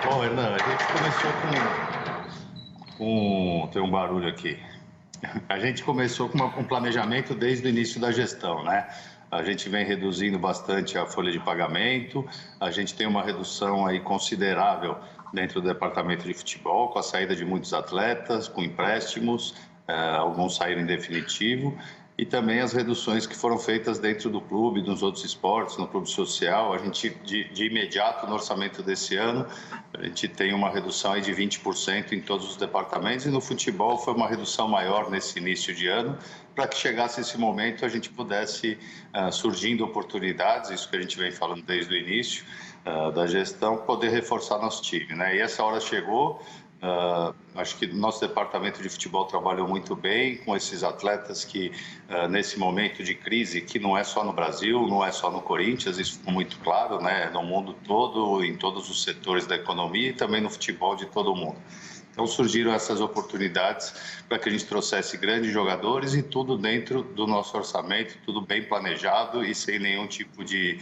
Bom, Hernan, a gente começou Tem um barulho aqui. A gente começou com um planejamento desde o início da gestão, né? A gente vem reduzindo bastante a folha de pagamento, a gente tem uma redução aí considerável dentro do departamento de futebol, com a saída de muitos atletas, com empréstimos, alguns saíram em definitivo, e também as reduções que foram feitas dentro do clube, nos outros esportes, no clube social. A gente, de imediato, no orçamento desse ano, a gente tem uma redução aí de 20% em todos os departamentos, e no futebol foi uma redução maior nesse início de ano, para que chegasse esse momento a gente pudesse, surgindo oportunidades, isso que a gente vem falando desde o início da gestão, poder reforçar nosso time, né? E essa hora chegou. Acho que nosso departamento de futebol trabalhou muito bem com esses atletas que, nesse momento de crise, que não é só no Brasil, não é só no Corinthians, isso ficou muito claro, né? No mundo todo, em todos os setores da economia e também no futebol de todo mundo. Então surgiram essas oportunidades para que a gente trouxesse grandes jogadores e tudo dentro do nosso orçamento, tudo bem planejado e sem nenhum tipo de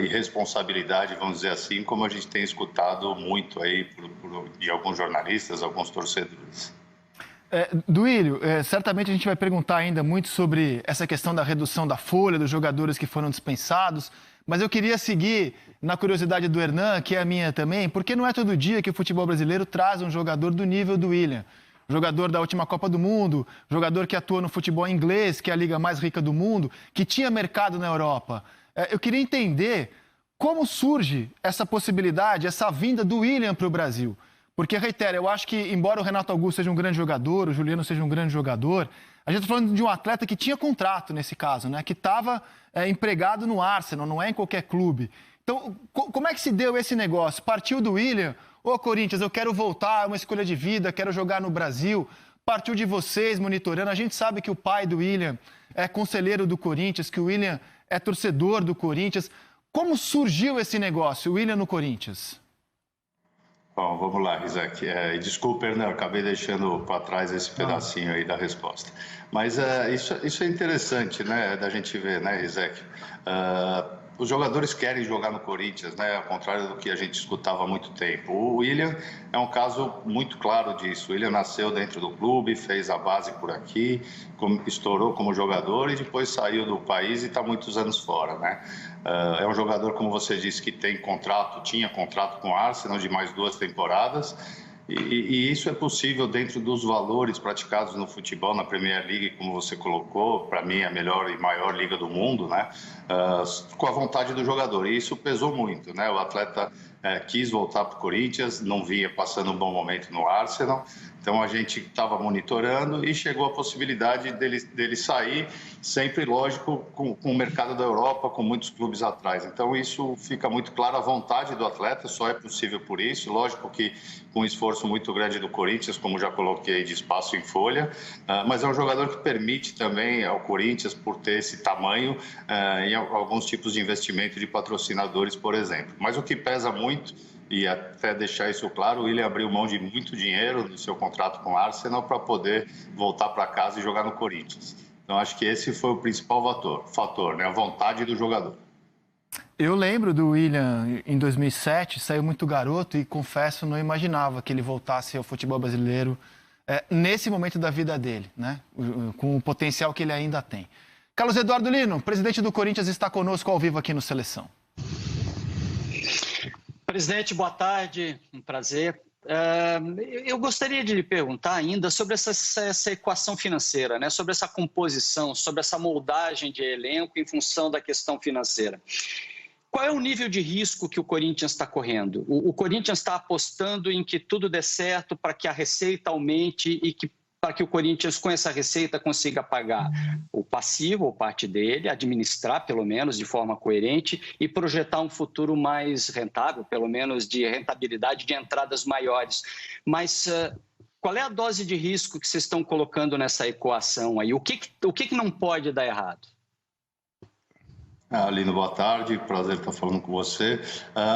irresponsabilidade, vamos dizer assim, como a gente tem escutado muito aí de alguns jornalistas, alguns torcedores. Duílio, certamente a gente vai perguntar ainda muito sobre essa questão da redução da folha, dos jogadores que foram dispensados, mas eu queria seguir na curiosidade do Hernan, que é a minha também, porque não é todo dia que o futebol brasileiro traz um jogador do nível do William. Jogador da última Copa do Mundo, jogador que atua no futebol inglês, que é a liga mais rica do mundo, que tinha mercado na Europa. Eu queria entender como surge essa possibilidade, essa vinda do William para o Brasil. Porque, reitero, eu acho que, embora o Renato Augusto seja um grande jogador, o Juliano seja um grande jogador, a gente está falando de um atleta que tinha contrato nesse caso, né? Que estava empregado no Arsenal, não é em qualquer clube. Então, como é que se deu esse negócio? Partiu do William? Ô, Corinthians, eu quero voltar, é uma escolha de vida, quero jogar no Brasil. Partiu de vocês monitorando. A gente sabe que o pai do William é conselheiro do Corinthians, que o William é torcedor do Corinthians. Como surgiu esse negócio, o William no Corinthians? Bom, vamos lá, Isaac. Desculpa, Hernan, eu acabei deixando para trás esse pedacinho aí da resposta. Mas isso é interessante, né, da gente ver, né, Isaac? Os jogadores querem jogar no Corinthians, né, ao contrário do que a gente escutava há muito tempo. O William é um caso muito claro disso. O William nasceu dentro do clube, fez a base por aqui, estourou como jogador e depois saiu do país e está muitos anos fora, né? É um jogador, como você disse, que tinha contrato com o Arsenal de mais 2 temporadas, e isso é possível dentro dos valores praticados no futebol, na Premier League, como você colocou, para mim a melhor e maior liga do mundo, né? Com a vontade do jogador, e isso pesou muito, né? O atleta quis voltar para o Corinthians, não vinha passando um bom momento no Arsenal, então a gente estava monitorando e chegou a possibilidade dele sair, sempre, lógico, com o mercado da Europa, com muitos clubes atrás. Então isso fica muito claro, a vontade do atleta só é possível por isso, lógico que com um esforço muito grande do Corinthians, como já coloquei, de espaço em folha, mas é um jogador que permite também ao Corinthians, por ter esse tamanho, em alguns tipos de investimento de patrocinadores, por exemplo. Mas o que pesa muito, e até deixar isso claro, o William abriu mão de muito dinheiro no seu contrato com o Arsenal para poder voltar para casa e jogar no Corinthians. Então, acho que esse foi o principal fator, né? A vontade do jogador. Eu lembro do William em 2007, saiu muito garoto e, confesso, não imaginava que ele voltasse ao futebol brasileiro nesse momento da vida dele, né? Com o potencial que ele ainda tem. Carlos Eduardo Lino, presidente do Corinthians, está conosco ao vivo aqui no Seleção. Presidente, boa tarde, um prazer. Eu gostaria de lhe perguntar ainda sobre essa equação financeira, né? Sobre essa composição, sobre essa moldagem de elenco em função da questão financeira. Qual é o nível de risco que o Corinthians está correndo? O Corinthians está apostando em que tudo dê certo para que a receita aumente e para que o Corinthians, com essa receita, consiga pagar o passivo, ou parte dele, administrar, pelo menos, de forma coerente e projetar um futuro mais rentável, pelo menos de rentabilidade, de entradas maiores. Mas qual é a dose de risco que vocês estão colocando nessa equação aí? O que não pode dar errado? Lino, boa tarde, prazer estar falando com você.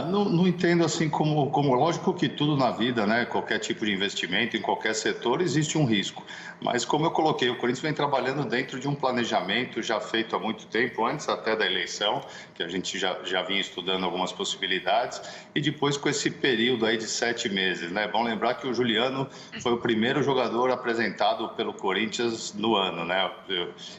Não entendo assim como lógico que tudo na vida, né, qualquer tipo de investimento, em qualquer setor, existe um risco. Mas como eu coloquei, o Corinthians vem trabalhando dentro de um planejamento já feito há muito tempo, antes até da eleição, que a gente já vinha estudando algumas possibilidades, e depois com esse período aí de 7 meses, né? Bom lembrar que o Juliano foi o primeiro jogador apresentado pelo Corinthians no ano, né?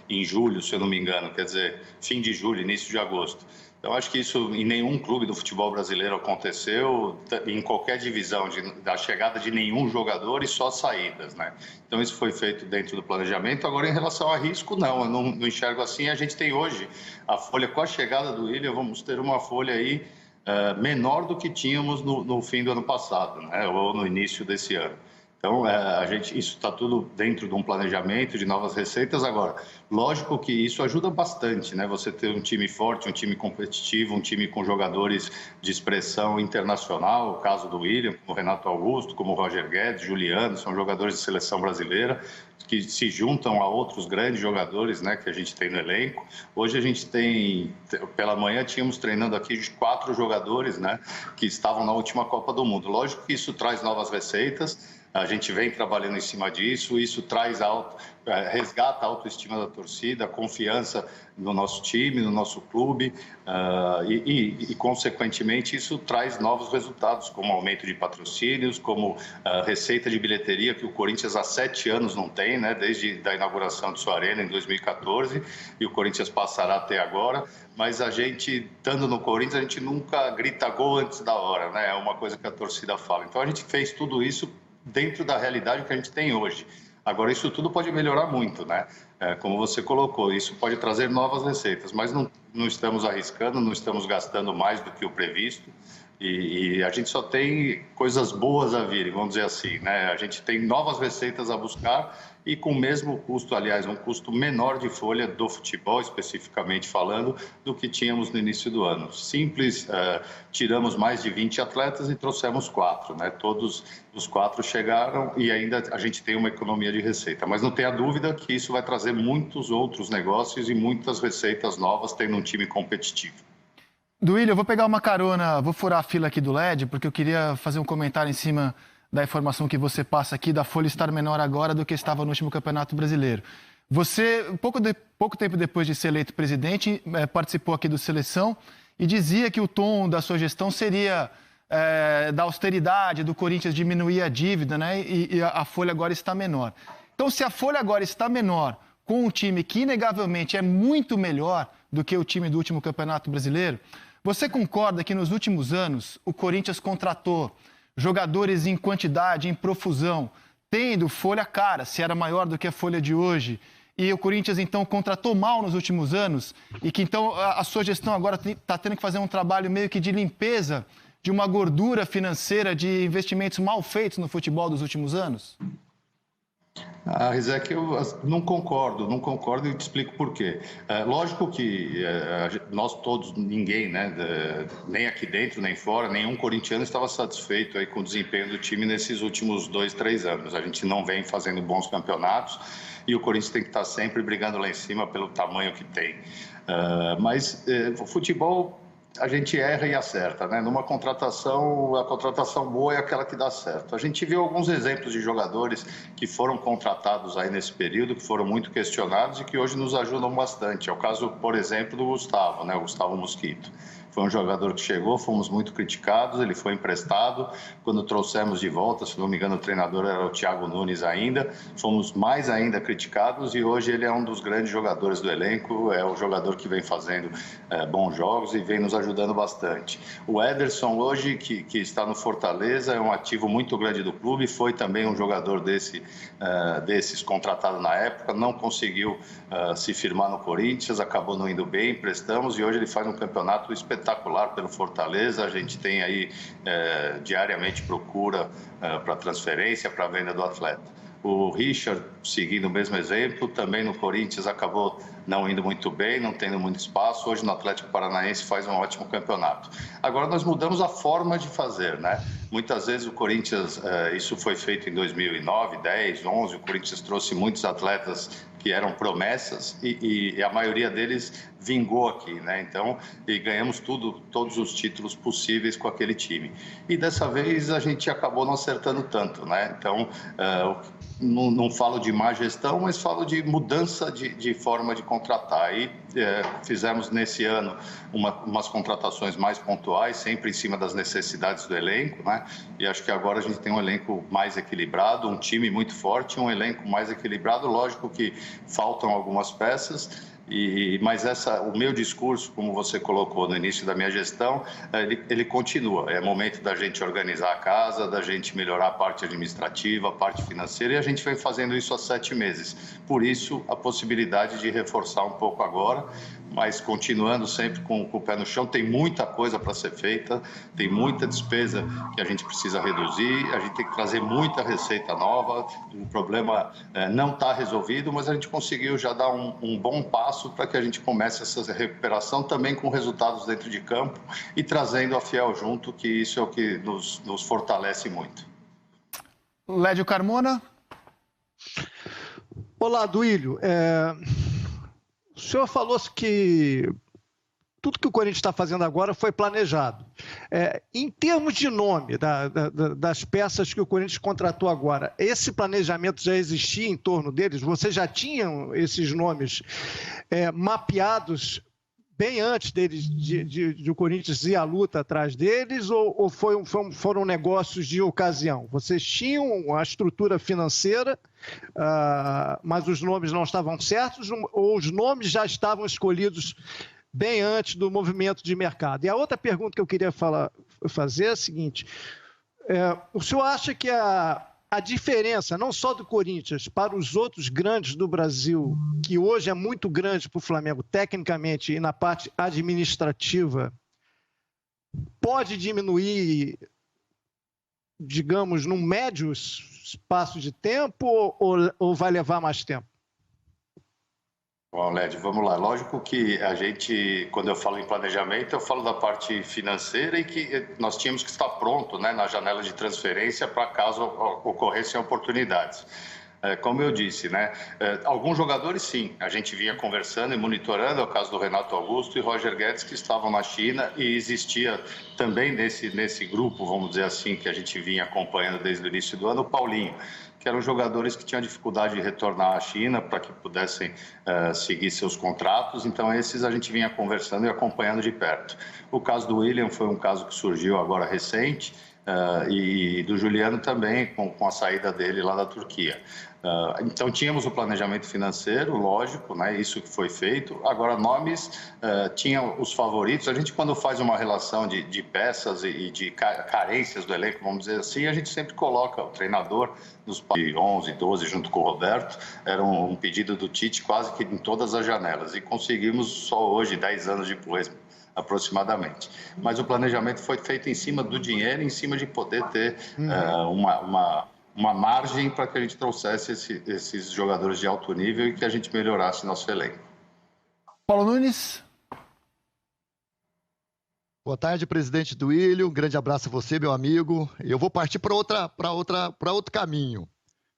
Em julho, se eu não me engano, quer dizer, fim de julho, início de agosto. Então, acho que isso em nenhum clube do futebol brasileiro aconteceu, em qualquer divisão, da chegada de nenhum jogador e só saídas, né? Então, isso foi feito dentro do planejamento. Agora, em relação a risco, não, eu não enxergo assim. A gente tem hoje a folha, com a chegada do Willian, vamos ter uma folha aí menor do que tínhamos no fim do ano passado, né? Ou no início desse ano. Então, isso está tudo dentro de um planejamento de novas receitas. Agora, lógico que isso ajuda bastante, né? Você ter um time forte, um time competitivo, um time com jogadores de expressão internacional, o caso do Willian, como o Renato Augusto, como o Roger Guedes, Juliano, são jogadores de seleção brasileira que se juntam a outros grandes jogadores, né, que a gente tem no elenco. Hoje a gente tem, pela manhã tínhamos treinando aqui 4 jogadores, né, que estavam na última Copa do Mundo. Lógico que isso traz novas receitas. A gente vem trabalhando em cima disso, isso traz resgata a autoestima da torcida, a confiança no nosso time, no nosso clube e, consequentemente, isso traz novos resultados, como aumento de patrocínios, como receita de bilheteria, que o Corinthians há 7 anos não tem, né, desde a inauguração de sua arena em 2014, e o Corinthians passará até agora. Mas a gente, estando no Corinthians, a gente nunca grita gol antes da hora, né? É uma coisa que a torcida fala. Então, a gente fez tudo isso dentro da realidade que a gente tem hoje. Agora, isso tudo pode melhorar muito, né? Como você colocou, isso pode trazer novas receitas, mas não estamos arriscando, não estamos gastando mais do que o previsto e a gente só tem coisas boas a vir, vamos dizer assim, né? A gente tem novas receitas a buscar e com o mesmo custo, aliás, um custo menor de folha do futebol, especificamente falando, do que tínhamos no início do ano. Simples, tiramos mais de 20 atletas e trouxemos 4, né? Todos os 4 chegaram e ainda a gente tem uma economia de receita. Mas não tenha dúvida que isso vai trazer muitos outros negócios e muitas receitas novas, tendo um time competitivo. Duílio, eu vou pegar uma carona, vou furar a fila aqui do LED, porque eu queria fazer um comentário em cima da informação que você passa aqui, da folha estar menor agora do que estava no último Campeonato Brasileiro. Você, pouco tempo depois de ser eleito presidente, participou aqui do Seleção e dizia que o tom da sua gestão seria da austeridade, do Corinthians diminuir a dívida, né? E a folha agora está menor. Então, se a folha agora está menor, com um time que inegavelmente é muito melhor do que o time do último Campeonato Brasileiro, você concorda que nos últimos anos o Corinthians contratou jogadores em quantidade, em profusão, tendo folha cara, se era maior do que a folha de hoje, e o Corinthians então contratou mal nos últimos anos, e que então a sua gestão agora está tendo que fazer um trabalho meio que de limpeza de uma gordura financeira de investimentos mal feitos no futebol dos últimos anos? Rizek, eu não concordo e te explico por quê. Lógico que nós todos, ninguém, né, nem aqui dentro, nem fora, nenhum corintiano estava satisfeito aí com o desempenho do time nesses últimos 2, 3 anos. A gente não vem fazendo bons campeonatos e o Corinthians tem que estar sempre brigando lá em cima pelo tamanho que tem. Mas o futebol, a gente erra e acerta, né? Numa contratação, a contratação boa é aquela que dá certo. A gente viu alguns exemplos de jogadores que foram contratados aí nesse período, que foram muito questionados e que hoje nos ajudam bastante. É o caso, por exemplo, do Gustavo, né? O Gustavo Mosquito. Foi um jogador que chegou, fomos muito criticados, ele foi emprestado. Quando trouxemos de volta, se não me engano, o treinador era o Thiago Nunes ainda, fomos mais ainda criticados e hoje ele é um dos grandes jogadores do elenco, é o jogador que vem fazendo bons jogos e vem nos ajudando bastante. O Ederson hoje, que está no Fortaleza, é um ativo muito grande do clube, foi também um jogador desses contratado na época, não conseguiu se firmar no Corinthians, acabou não indo bem, emprestamos e hoje ele faz um campeonato espetacular pelo Fortaleza. A gente tem aí diariamente procura para transferência, para venda do atleta. O Richard, seguindo o mesmo exemplo, também no Corinthians acabou não indo muito bem, não tendo muito espaço. Hoje no Atlético Paranaense faz um ótimo campeonato. Agora nós mudamos a forma de fazer, né? Muitas vezes o Corinthians, isso foi feito em 2009, 10, 11, o Corinthians trouxe muitos atletas que eram promessas e a maioria deles vingou aqui, né? Então, e ganhamos todos os títulos possíveis com aquele time. E dessa vez a gente acabou não acertando tanto, né? Então, não falo de má gestão, mas falo de mudança de forma de contratar. E fizemos nesse ano umas contratações mais pontuais, sempre em cima das necessidades do elenco, né? E acho que agora a gente tem um elenco mais equilibrado, um time muito forte, um elenco mais equilibrado. Lógico que faltam algumas peças, mas o meu discurso, como você colocou no início da minha gestão, ele continua. É momento da gente organizar a casa, da gente melhorar a parte administrativa, a parte financeira, e a gente vem fazendo isso há 7 meses. Por isso, a possibilidade de reforçar um pouco agora, mas continuando sempre com o pé no chão. Tem muita coisa para ser feita, tem muita despesa que a gente precisa reduzir, a gente tem que trazer muita receita nova. O problema não está resolvido, mas a gente conseguiu já dar um bom passo para que a gente comece essa recuperação também com resultados dentro de campo e trazendo a Fiel junto, que isso é o que nos fortalece muito. Lédio Carmona. Olá, Duílio. O senhor falou que tudo que o Corinthians está fazendo agora foi planejado. Em termos de nome das peças que o Corinthians contratou agora, esse planejamento já existia em torno deles? Vocês já tinham esses nomes mapeados bem antes deles, de o Corinthians ir à luta atrás deles, ou foram negócios de ocasião? Vocês tinham a estrutura financeira, mas os nomes não estavam certos, ou os nomes já estavam escolhidos bem antes do movimento de mercado? E a outra pergunta que eu queria fazer é a seguinte: o senhor acha que a diferença, não só do Corinthians, para os outros grandes do Brasil, que hoje é muito grande para o Flamengo, tecnicamente e na parte administrativa, pode diminuir, digamos, num médio espaço de tempo, ou vai levar mais tempo? Bom, Lédio, vamos lá. Lógico que a gente, quando eu falo em planejamento, eu falo da parte financeira e que nós tínhamos que estar pronto, né, na janela de transferência para caso ocorressem oportunidades. Como eu disse, né, alguns jogadores sim, a gente vinha conversando e monitorando, é o caso do Renato Augusto e Roger Guedes, que estavam na China, e existia também nesse grupo, vamos dizer assim, que a gente vinha acompanhando desde o início do ano, o Paulinho, que eram jogadores que tinham dificuldade de retornar à China para que pudessem seguir seus contratos. Então, esses a gente vinha conversando e acompanhando de perto. O caso do William foi um caso que surgiu agora recente, e do Juliano também, com a saída dele lá da Turquia. Então, tínhamos o planejamento financeiro, lógico, né? Isso que foi feito. Agora, nomes, tinham os favoritos. A gente, quando faz uma relação de peças e de carências do elenco, vamos dizer assim, a gente sempre coloca o treinador nos 11, 12, junto com o Roberto. Era um pedido do Tite quase que em todas as janelas. E conseguimos só hoje, 10 anos depois, aproximadamente. Mas o planejamento foi feito em cima do dinheiro, em cima de poder ter uma margem para que a gente trouxesse esses jogadores de alto nível e que a gente melhorasse nosso elenco. Paulo Nunes. Boa tarde, presidente Duílio. Um grande abraço a você, meu amigo. Eu vou partir para outro caminho.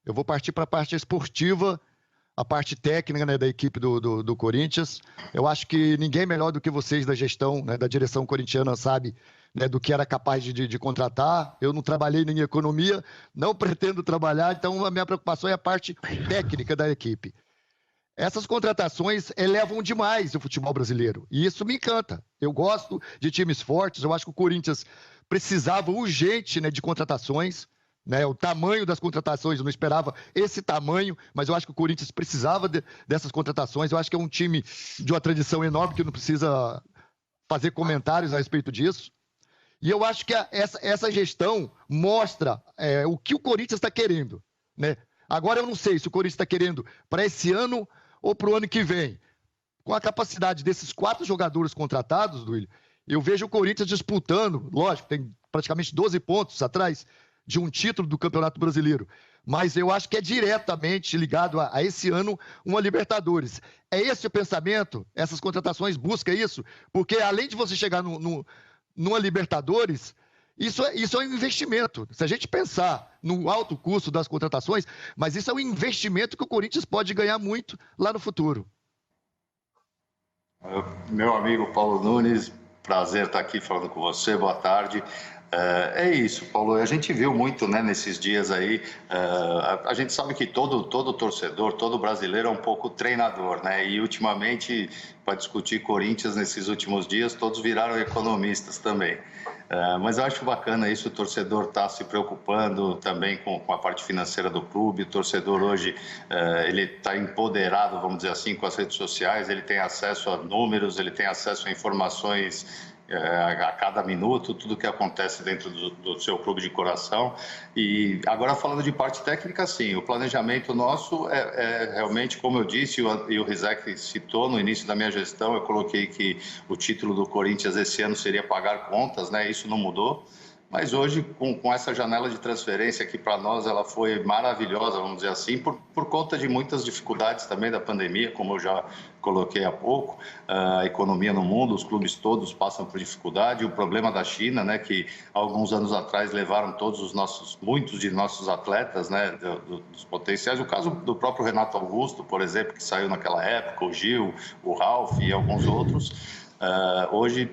Eu vou partir para a parte esportiva, a parte técnica, né, da equipe do Corinthians. Eu acho que ninguém melhor do que vocês da gestão, né, da direção corintiana, sabe, né, do que era capaz de contratar. Eu não trabalhei em economia, não pretendo trabalhar, então a minha preocupação é a parte técnica da equipe. Essas contratações elevam demais o futebol brasileiro, e isso me encanta. Eu gosto de times fortes, eu acho que o Corinthians precisava urgente, né, de contratações, né, o tamanho das contratações, eu não esperava esse tamanho, mas eu acho que o Corinthians precisava dessas contratações. Eu acho que é um time de uma tradição enorme, que não precisa fazer comentários a respeito disso. E eu acho que essa gestão mostra o que o Corinthians está querendo, né? Agora eu não sei se o Corinthians está querendo para esse ano ou para o ano que vem. Com a capacidade desses 4 jogadores contratados, Duílio, eu vejo o Corinthians disputando, lógico, tem praticamente 12 pontos atrás de um título do Campeonato Brasileiro, mas eu acho que é diretamente ligado a esse ano uma Libertadores. É esse o pensamento? Essas contratações buscam isso? Porque além de você chegar numa Libertadores, Isso é um investimento. Se a gente pensar no alto custo das contratações, mas isso é um investimento que o Corinthians pode ganhar muito lá no futuro. Meu amigo Paulo Nunes, prazer estar aqui falando com você, boa tarde. É isso, Paulo, a gente viu muito, né, nesses dias aí, a gente sabe que todo torcedor, todo brasileiro é um pouco treinador, né, e ultimamente, para discutir Corinthians nesses últimos dias, todos viraram economistas também. Mas eu acho bacana isso, o torcedor está se preocupando também com a parte financeira do clube, o torcedor hoje, ele está empoderado, vamos dizer assim, com as redes sociais, ele tem acesso a números, ele tem acesso a informações a cada minuto, tudo que acontece dentro do seu clube de coração. E agora falando de parte técnica, sim, o planejamento nosso é realmente, como eu disse, e o Rizek citou no início da minha gestão, eu coloquei que o título do Corinthians esse ano seria pagar contas, né? Isso não mudou. Mas hoje, com essa janela de transferência que para nós ela foi maravilhosa, vamos dizer assim, por conta de muitas dificuldades também da pandemia, como eu já coloquei há pouco, a economia no mundo, os clubes todos passam por dificuldade, o problema da China, né, que alguns anos atrás levaram muitos de nossos atletas, né, dos potenciais, o caso do próprio Renato Augusto, por exemplo, que saiu naquela época, o Gil, o Ralf e alguns outros. Hoje,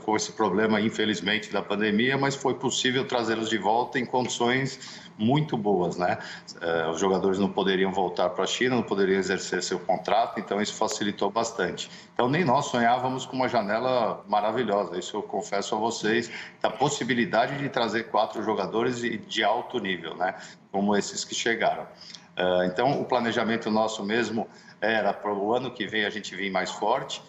com esse problema, infelizmente, da pandemia, mas foi possível trazê-los de volta em condições muito boas, né? Os jogadores não poderiam voltar para a China, não poderiam exercer seu contrato, então isso facilitou bastante. Então, nem nós sonhávamos com uma janela maravilhosa, isso eu confesso a vocês, da possibilidade de trazer 4 jogadores de alto nível, né? Como esses que chegaram. Então, o planejamento nosso mesmo era para o ano que vem a gente vir mais forte.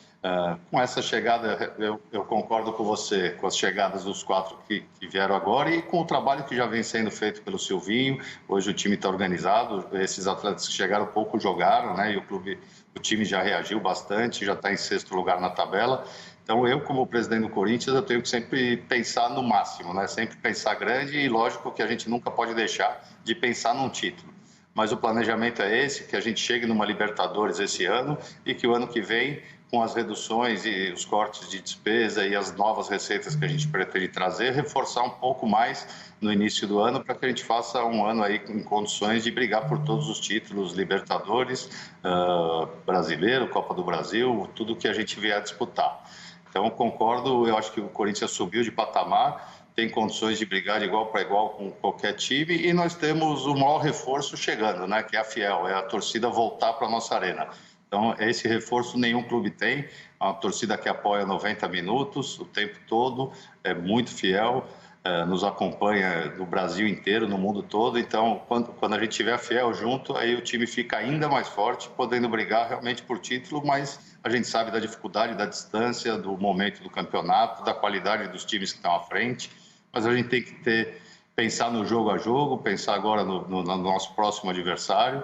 Com essa chegada, eu concordo com você, com as chegadas dos 4 que vieram agora e com o trabalho que já vem sendo feito pelo Silvinho. Hoje o time está organizado, esses atletas que chegaram pouco jogaram, né? E o time já reagiu bastante, já está em 6º lugar na tabela. Então eu, como presidente do Corinthians, eu tenho que sempre pensar no máximo, né? Sempre pensar grande e lógico que a gente nunca pode deixar de pensar num título. Mas o planejamento é esse, que a gente chegue numa Libertadores esse ano e que o ano que vem, com as reduções e os cortes de despesa e as novas receitas que a gente pretende trazer, reforçar um pouco mais no início do ano para que a gente faça um ano aí em condições de brigar por todos os títulos, Libertadores, Brasileiro, Copa do Brasil, tudo que a gente vier a disputar. Então, concordo, eu acho que o Corinthians subiu de patamar, tem condições de brigar de igual para igual com qualquer time e nós temos o maior reforço chegando, né, que é a Fiel, é a torcida voltar para a nossa arena. Então, esse reforço nenhum clube tem, uma torcida que apoia 90 minutos o tempo todo, é muito fiel, nos acompanha no Brasil inteiro, no mundo todo. Então, quando a gente tiver a Fiel junto, aí o time fica ainda mais forte, podendo brigar realmente por título, mas a gente sabe da dificuldade, da distância, do momento do campeonato, da qualidade dos times que estão à frente, mas a gente tem que pensar no jogo a jogo, pensar agora no nosso próximo adversário,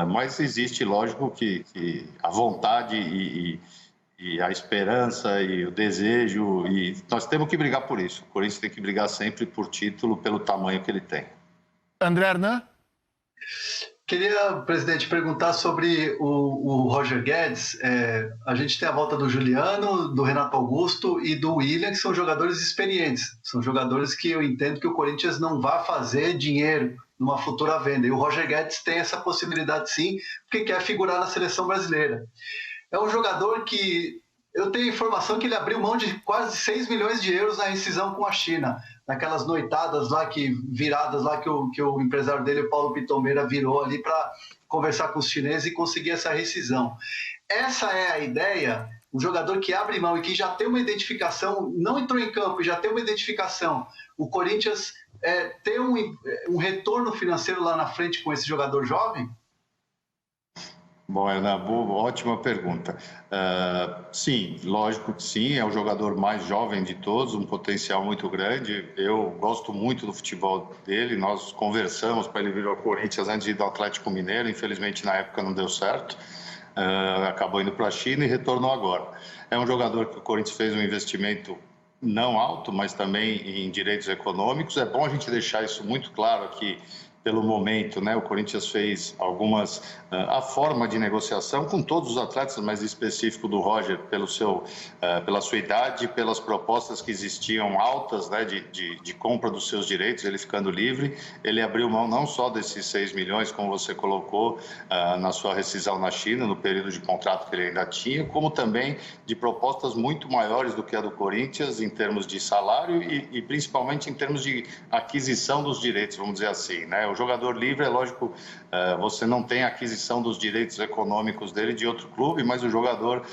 mas existe, lógico, que a vontade e a esperança e o desejo, e nós temos que brigar por isso. O Corinthians tem que brigar sempre por título, pelo tamanho que ele tem. André Hernan? Queria, presidente, perguntar sobre o Roger Guedes. A gente tem a volta do Juliano, do Renato Augusto e do William, que são jogadores experientes. São jogadores que eu entendo que o Corinthians não vai fazer dinheiro numa futura venda. E o Roger Guedes tem essa possibilidade sim, porque quer figurar na seleção brasileira. É um jogador que eu tenho informação que ele abriu mão de quase 6 milhões de euros na rescisão com a China, naquelas noitadas lá, viradas lá que o empresário dele, o Paulo Pitombeira, virou ali para conversar com os chineses e conseguir essa rescisão. Essa é a ideia, um jogador que abre mão e que já tem uma identificação, não entrou em campo e já tem uma identificação. O Corinthians tem um retorno financeiro lá na frente com esse jogador jovem? Bom, Hernan, ótima pergunta. Sim, lógico que sim, é o jogador mais jovem de todos, um potencial muito grande. Eu gosto muito do futebol dele, nós conversamos para ele vir ao Corinthians antes de ir do Atlético Mineiro, infelizmente na época não deu certo, acabou indo para a China e retornou agora. É um jogador que o Corinthians fez um investimento não alto, mas também em direitos econômicos. É bom a gente deixar isso muito claro aqui, pelo momento, né? O Corinthians fez algumas... a forma de negociação com todos os atletas, mas em específico do Roger, pela sua idade, pelas propostas que existiam altas, né? De compra dos seus direitos, ele ficando livre. Ele abriu mão não só desses 6 milhões, como você colocou na sua rescisão na China, no período de contrato que ele ainda tinha, como também de propostas muito maiores do que a do Corinthians, em termos de salário e principalmente em termos de aquisição dos direitos, vamos dizer assim, né? O jogador livre, é lógico, você não tem aquisição dos direitos econômicos dele de outro clube, mas o jogador,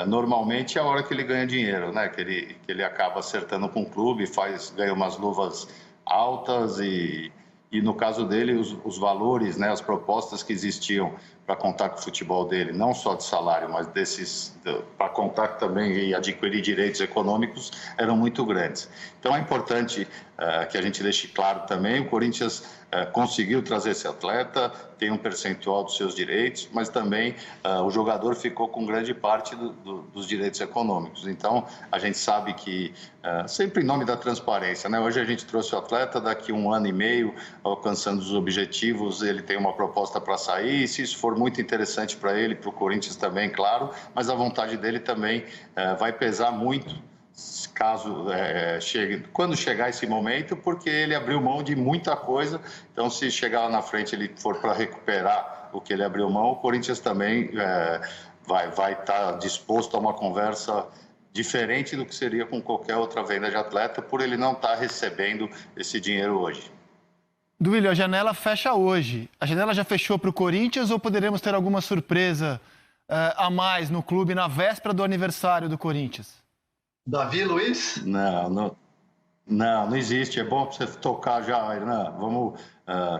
normalmente, é a hora que ele ganha dinheiro, né? Que ele acaba acertando com o clube, ganha umas luvas altas e no caso dele, os valores, né, as propostas que existiam para contar com o futebol dele, não só de salário, mas para contar também e adquirir direitos econômicos, eram muito grandes. Então é importante que a gente deixe claro também, o Corinthians conseguiu trazer esse atleta, tem um percentual dos seus direitos, mas também o jogador ficou com grande parte dos direitos econômicos. Então a gente sabe que, sempre em nome da transparência, né? Hoje a gente trouxe o atleta, daqui 1 ano e meio, alcançando os objetivos, ele tem uma proposta para sair, e se isso for muito interessante para ele, para o Corinthians também, claro, mas a vontade dele também vai pesar muito caso quando chegar esse momento, porque ele abriu mão de muita coisa. Então, se chegar lá na frente ele for para recuperar o que ele abriu mão, o Corinthians também vai estar disposto a uma conversa diferente do que seria com qualquer outra venda de atleta, por ele não estar recebendo esse dinheiro hoje. Duílio, a janela fecha hoje. A janela já fechou para o Corinthians ou poderemos ter alguma surpresa a mais no clube na véspera do aniversário do Corinthians? Davi Luiz? Não existe. É bom para você tocar já, Hernan. Vamos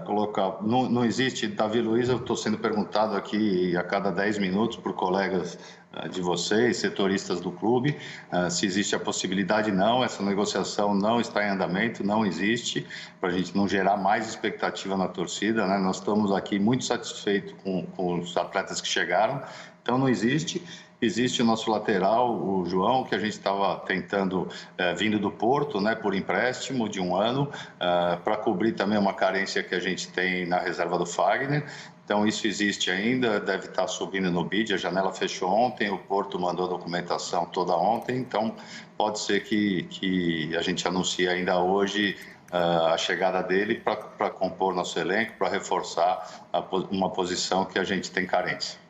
colocar. Não existe Davi Luiz. Eu estou sendo perguntado aqui a cada 10 minutos por colegas de vocês, setoristas do clube, se existe a possibilidade. Não, essa negociação não está em andamento, não existe, para a gente não gerar mais expectativa na torcida, né? Nós estamos aqui muito satisfeitos com os atletas que chegaram, então não existe. Existe o nosso lateral, o João, que a gente estava tentando, vindo do Porto, né, por empréstimo de 1 ano, para cobrir também uma carência que a gente tem na reserva do Fagner. Então, isso existe ainda, deve estar subindo no bid, a janela fechou ontem, o Porto mandou a documentação toda ontem, então pode ser que a gente anuncie ainda hoje a chegada dele para compor nosso elenco, para reforçar uma posição que a gente tem carência.